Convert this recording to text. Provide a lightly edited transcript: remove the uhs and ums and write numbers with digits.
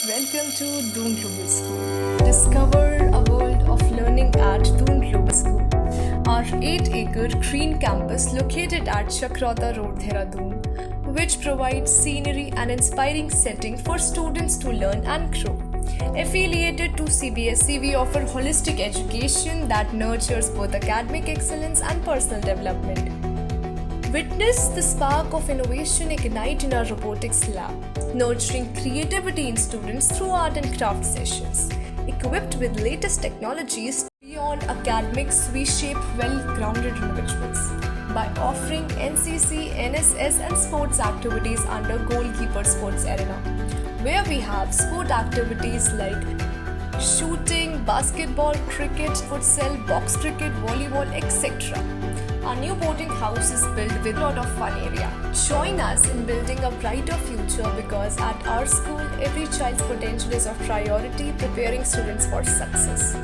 Welcome to Doon Global School. Discover a world of learning at Doon Global School. Our 8-acre green campus located at Chakrota Road, Dehradun, which provides scenery and inspiring setting for students to learn and grow. Affiliated to CBSE, we offer holistic education that nurtures both academic excellence and personal development. Witness the spark of innovation ignite in our robotics lab, nurturing creativity in students through art and craft sessions. Equipped with latest technologies beyond academics, we shape well-grounded individuals by offering NCC, NSS and sports activities under Goalkeeper Sports Arena, where we have sport activities like shooting, basketball, cricket, futsal, box cricket, volleyball, etc. Our new boarding house is built with a lot of fun area. Join us in building a brighter future because at our school, every child's potential is of priority, preparing students for success.